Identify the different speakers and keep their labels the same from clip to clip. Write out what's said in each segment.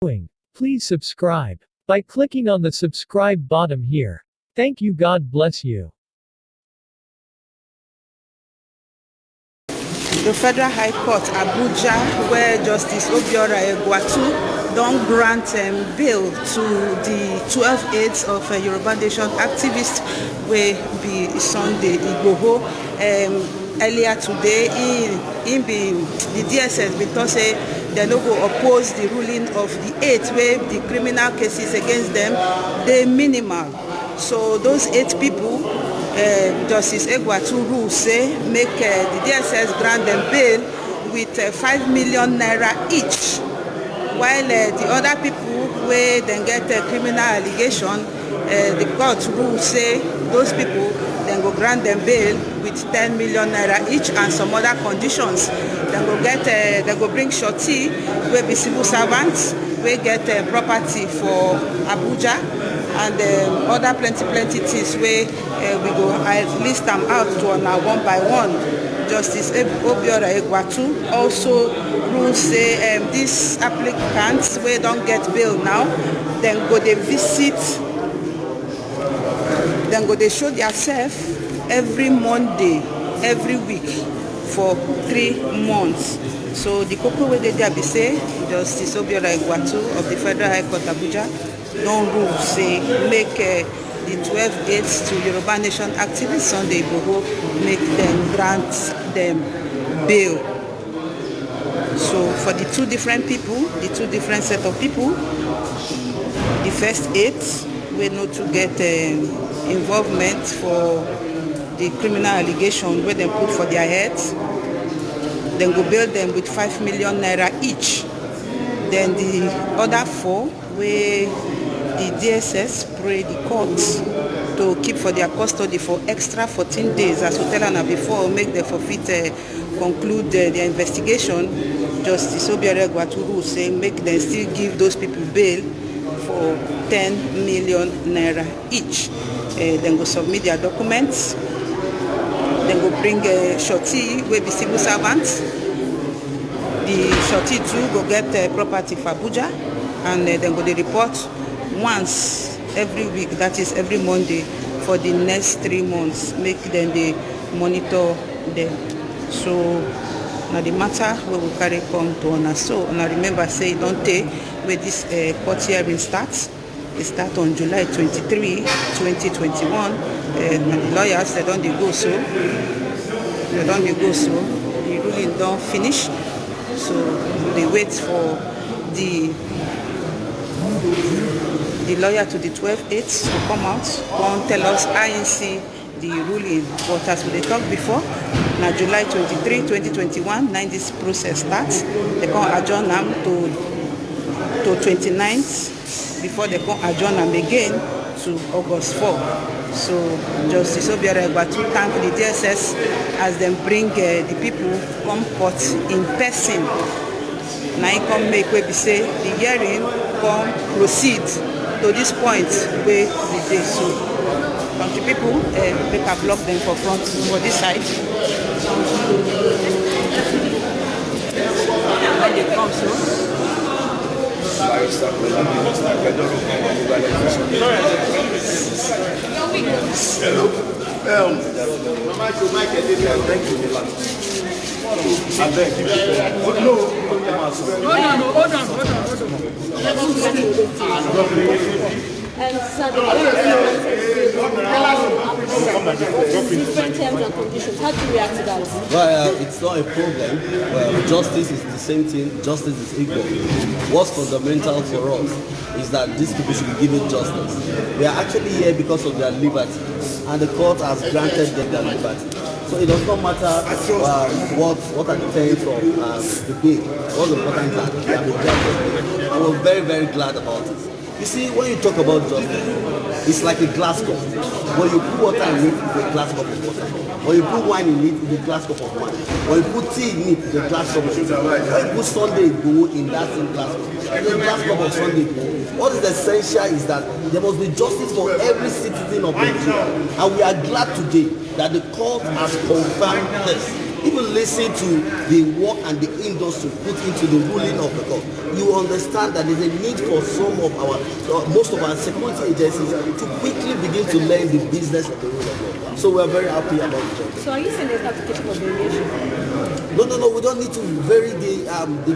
Speaker 1: Please subscribe by clicking on the subscribe button here. Thank you. God bless you.
Speaker 2: The Federal High Court, Abuja, where Justice Obiora Egwatu don't grant bail to the 12 aides of Yoruba Nation activists will be Sunday Igboho. Earlier today, the DSS because they no go oppose the ruling of the 8 where the criminal cases against them they minimal. So those 8 people, Justice Egwatu rule say make the DSS grant them bail with 5 million naira each, while the other people where then get a criminal allegation, the court rule say those people then go grant them bail with 10 million naira each and some other conditions. Then go get they go bring Shorty where be civil servants, we get property for Abuja and other plenty things where we go list them out to on one by one. Justice Obiora Egwatu also rules say these applicants where don't get bail now, then go they visit, then go they show themselves every Monday, every week for 3 months. So the couple where they be say Justice Obiora Egwatu of the Federal High Court Abuja don't rule say make the 12 aides to Yoruba Nation activists Sunday Igboho make them grant them bail. So for the 2 different people, the 2 different set of people, the first 8 will not to get involvement for the criminal allegation where they put for their heads, then go bail them with 5 million naira each. Then the other 4 where the DSS pray the court to keep for their custody for extra 14 days, as we tell Anna before, make the forfeit conclude their investigation. Justice Obiora Egwatu rule say make them still give those people bail for 10 million naira each. Then go submit their documents. Then go bring Shorty, will be civil servants. The Shorty too go get property for Abuja, and then go they report once every week, that is every Monday, for the next 3 months. Make them they monitor them. So now the matter we will carry come to honor. So now remember say don't take where this court hearing starts. It starts on July 23, 2021. And the lawyers they don't go so. They don't go so. The ruling don't finish. So they wait for the lawyer to the 12 aides to come out, come tell us INC the ruling. But as we talked before, now July 23, 2021, now this process starts. They can adjourn them to 29th before they can adjourn them again to August 4. So Justice Obiora Egwatu thank the DSS as them bring the people come court in person. Now he come make we say the hearing come proceed to this point where we dey. So country people make a block them for front for this side. When they come so.
Speaker 3: And so different terms and conditions. How do you react to that?
Speaker 4: Well, it's not a problem. Well, justice is the same thing. Justice is equal. What's fundamental for us is that these people should be given justice. They are actually here because of their liberty, and the court has granted them their liberty. So it does not matter what are the terms of the bill. What's important is that they have been granted. And we're very, very glad about it. You see, when you talk about justice, it's like a glass cup. When you put water in it, it's a glass cup of water. When you put wine in it, it's a glass cup of wine. When you put tea in it, it's a glass cup of tea. When you put Sunday Igboho in that same glass cup, it's a glass cup of Sunday Igboho. What is essential is that there must be justice for every citizen of Nigeria. And we are glad today that the court has confirmed this. even listen to the work and the industry put into the ruling of the court, you understand that there's a need for some of our, most of our security agencies to quickly begin to learn the business of the rule of law. So we're very happy about the job.
Speaker 3: So are you saying there's no application for variation?
Speaker 4: No, we don't need to vary the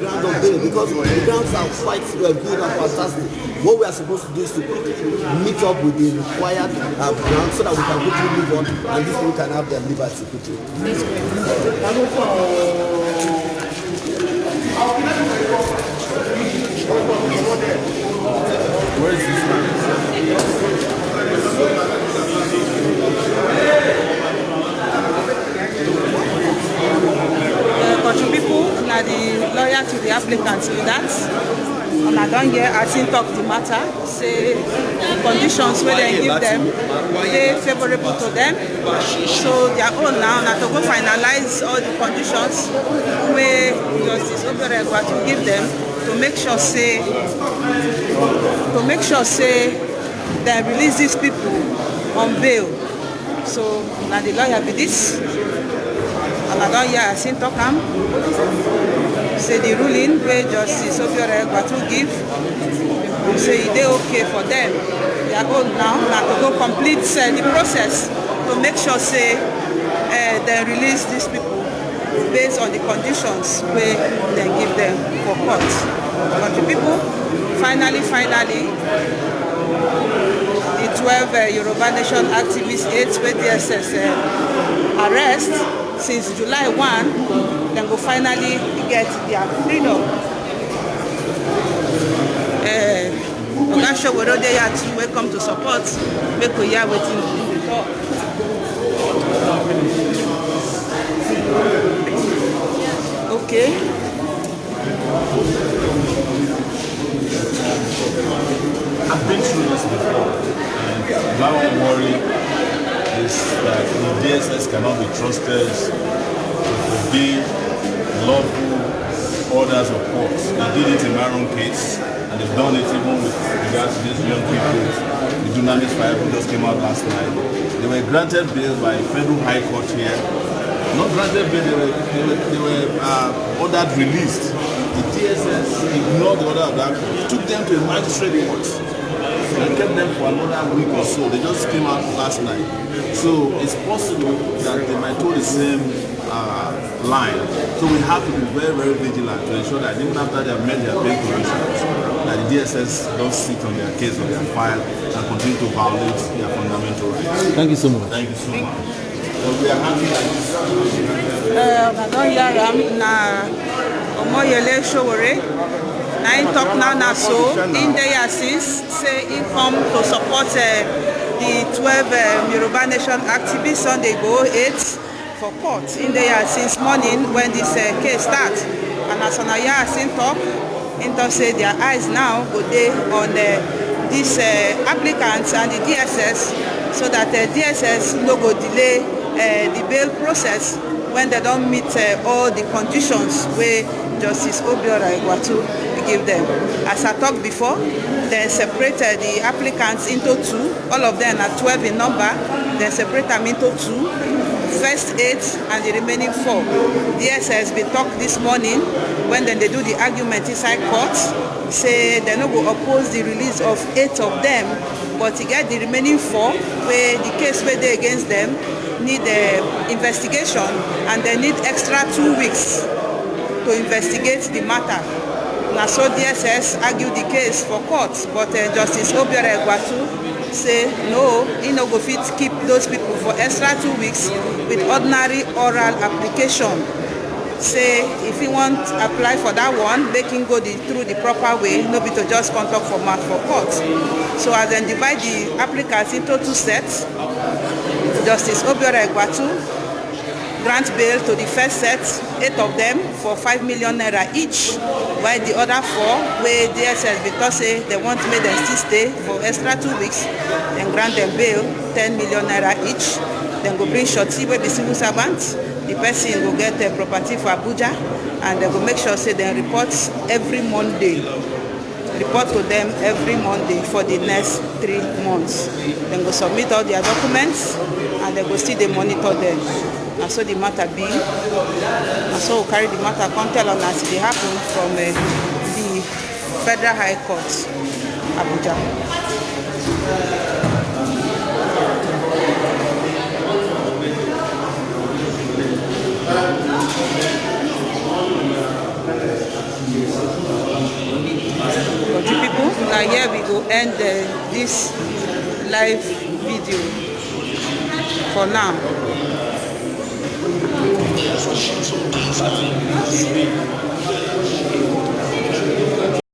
Speaker 4: grounds of bail because the grounds are quite good and fantastic. What we are supposed to do is to meet up with the required grounds so that we can quickly move on and these people can have their liberty quickly.
Speaker 5: Where is this man?
Speaker 2: Country people, na the lawyer to the applicants with that. And I don't hear as in talk the matter, say the conditions where they give them, they favorable to them. So their own now, to go finalize all the conditions where Justice Obiora to give them to make sure say they release these people on bail. So now the lawyer be this. And I don't hear as in talk say the ruling where Justice Obiora to give, say they okay for them. They are old now to go complete the process to make sure say they release these people based on the conditions where they give them for court. But the people, finally, the 12 Yoruba Nation activists, 8 where DSS arrest since July 1, then go finally get their freedom. Oga Sowore dey here too, welcome to support. Make we hear wetin we talk. Okay.
Speaker 5: I've been through this before, and my own worry is that the DSS cannot be trusted to obey lawful orders of courts. They did it in my own case, and they've done it even with regards to these young people. The Dunamis fire who just came out last night. They were granted bail by Federal High Court here. Not granted bail, they were ordered released. The DSS ignored the order of that court, took them to a magistrate court, and kept them for another week or so. They just came out last night. So it's possible that they might hold the same line. So we have to be very, very vigilant to ensure that even after they have made their bail conditions, that the DSS don't sit on their case or their file and continue to violate their fundamental rights.
Speaker 4: Thank you so much.
Speaker 5: Thank you so much. So we are happy that this.
Speaker 2: I don't hear him na Omoyele Sowore. Now he talk now so in there since say he come to support the 12 Yoruba Nation activists on the go 8 for court in there since morning when this case starts. And as Anaya Asin talk, he say their eyes now go there on these applicants and the DSS so that the DSS no go delay the bail process when they don't meet all the conditions where Justice Obiora give them. As I talked before, they separated the applicants into 2. All of them are 12 in number. They separate them into 2. First 8 and the remaining 4. DSS be talked this morning when then they do the argument inside court. Say they no go oppose the release of 8 of them, but to get the remaining 4 where the case where they against them need investigation and they need extra 2 weeks to investigate the matter. Now so DSS argued the case for court, but Justice Obiora say no, he no go fit keep those people for extra 2 weeks with ordinary oral application. Say if he want apply for that one, they can go through the proper way, no be to just contact format for court. So as then divide the applicants into 2 sets, Justice Obiora grant bail to the first set, 8 of them for 5 million naira each, while the other 4 where DSS because say they want to make them still stay for extra 2 weeks, and grant them bail 10 million naira each. Then go bring shorty where the civil servant, the person will get their property for Abuja, and they will make sure say they report every Monday. Report to them every Monday for the next 3 months. Then go submit all their documents, and they go still they monitor them. na so the matter be. Na so we carry the matter come tell una as e dey happen from the Federal High Court, Abuja. Country people, now here we go end this live video for now.